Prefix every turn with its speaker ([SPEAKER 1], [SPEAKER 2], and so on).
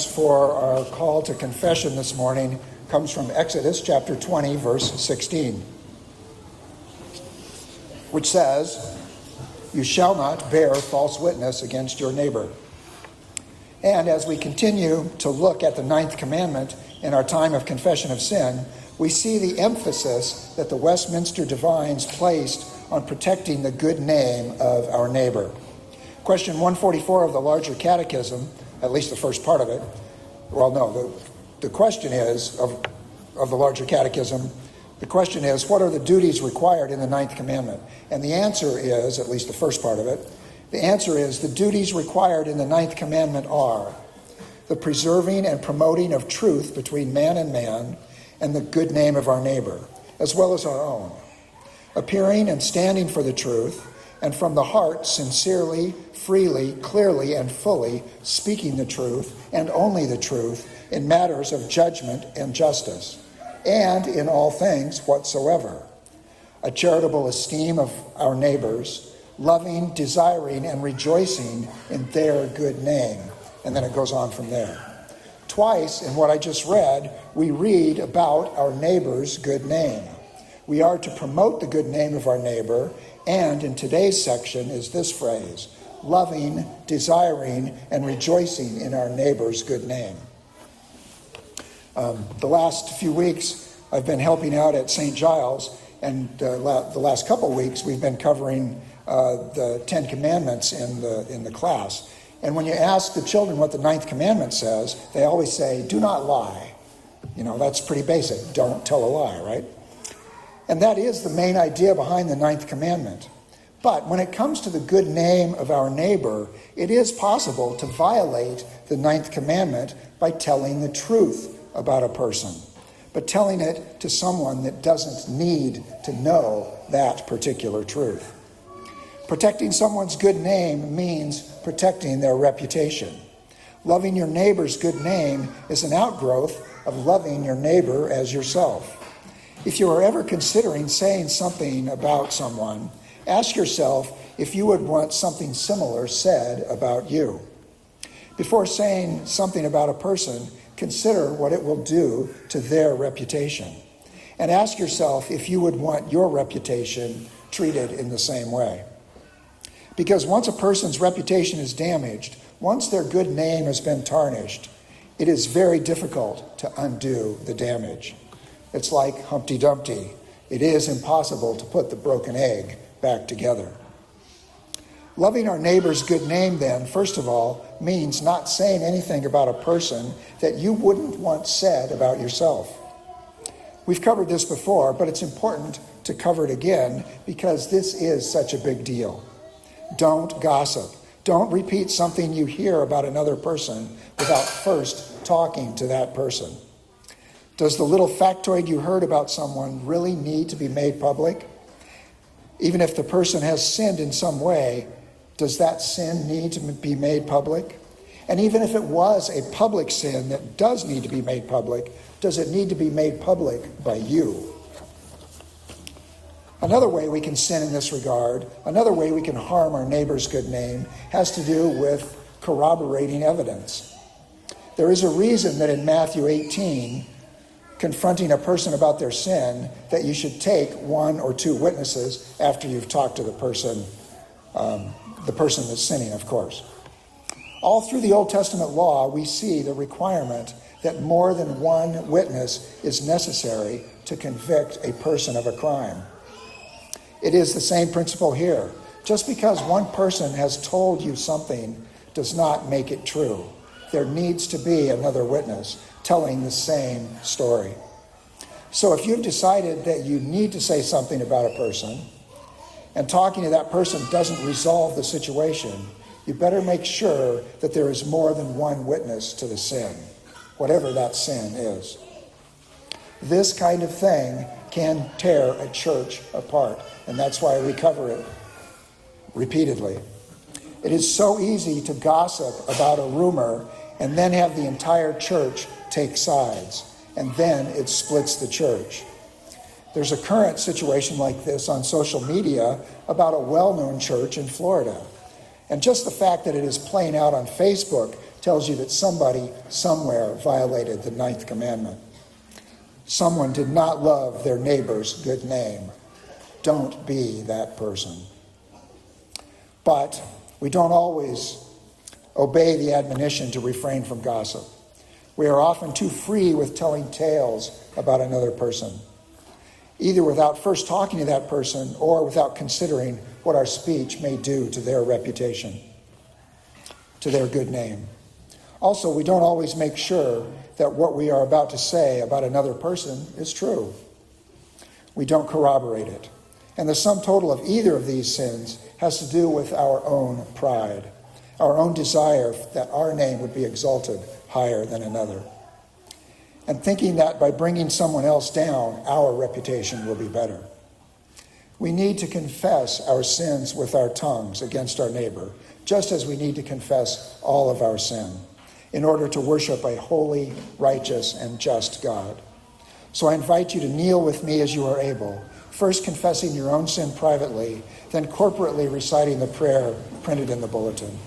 [SPEAKER 1] For our call to confession this morning comes from Exodus chapter 20, verse 16, which says, "You shall not bear false witness against your neighbor." And as we continue to look at the ninth commandment in our time of confession of sin, we see the emphasis that the Westminster Divines placed on protecting the good name of our neighbor. Question 144 of the Larger Catechism, at least the first part of it. Well, no, the question is, of the Larger Catechism, the question is, what are the duties required in the ninth commandment? And the answer is, at least the first part of it, the answer is the duties required in the ninth commandment are the preserving and promoting of truth between man and the good name of our neighbor, as well as our own. Appearing and standing for the truth, and from the heart sincerely, freely, clearly, and fully speaking the truth, and only the truth, in matters of judgment and justice, and in all things whatsoever. A charitable esteem of our neighbors, loving, desiring, and rejoicing in their good name. And then it goes on from there. Twice in what I just read, we read about our neighbor's good name. We are to promote the good name of our neighbor, and in today's section is this phrase, loving, desiring, and rejoicing in our neighbor's good name. The last few weeks, I've been helping out at St. Giles, and the last couple of weeks, we've been covering the Ten Commandments in the class. And when you ask the children what the ninth commandment says, they always say, "Do not lie." You know, that's pretty basic. Don't tell a lie, right? And that is the main idea behind the ninth commandment. But when it comes to the good name of our neighbor, it is possible to violate the ninth commandment by telling the truth about a person, but telling it to someone that doesn't need to know that particular truth. Protecting someone's good name means protecting their reputation. Loving your neighbor's good name is an outgrowth of loving your neighbor as yourself. If you are ever considering saying something about someone, ask yourself if you would want something similar said about you. Before saying something about a person, consider what it will do to their reputation. And ask yourself if you would want your reputation treated in the same way. Because once a person's reputation is damaged, once their good name has been tarnished, it is very difficult to undo the damage. It's like Humpty Dumpty. It is impossible to put the broken egg back together. Loving our neighbor's good name, then, first of all, means not saying anything about a person that you wouldn't want said about yourself. We've covered this before, but it's important to cover it again because this is such a big deal. Don't gossip. Don't repeat something you hear about another person without first talking to that person. Does the little factoid you heard about someone really need to be made public? Even if the person has sinned in some way, does that sin need to be made public? And even if it was a public sin that does need to be made public, does it need to be made public by you? Another way we can sin in this regard, another way we can harm our neighbor's good name, has to do with corroborating evidence. There is a reason that in Matthew 18, confronting a person about their sin, that you should take one or two witnesses after you've talked to the person that's sinning, of course. All through the Old Testament law, we see the requirement that more than one witness is necessary to convict a person of a crime. It is the same principle here. Just because one person has told you something does not make it true. There needs to be another witness telling the same story. So if you've decided that you need to say something about a person, and talking to that person doesn't resolve the situation, you better make sure that there is more than one witness to the sin, whatever that sin is. This kind of thing can tear a church apart, and that's why we cover it repeatedly. It is so easy to gossip about a rumor and then have the entire church take sides, and then it splits the church. There's a current situation like this on social media about a well-known church in Florida. And just the fact that it is playing out on Facebook tells you that somebody somewhere violated the 9th commandment. Someone did not love their neighbor's good name. Don't be that person. But we don't always obey the admonition to refrain from gossip. We are often too free with telling tales about another person, either without first talking to that person or without considering what our speech may do to their reputation, to their good name. Also, we don't always make sure that what we are about to say about another person is true. We don't corroborate it. And the sum total of either of these sins has to do with our own pride, our own desire that our name would be exalted higher than another, and thinking that by bringing someone else down, our reputation will be better. We need to confess our sins with our tongues against our neighbor, just as we need to confess all of our sin, in order to worship a holy, righteous, and just God. So I invite you to kneel with me as you are able, first confessing your own sin privately, then corporately reciting the prayer printed in the bulletin.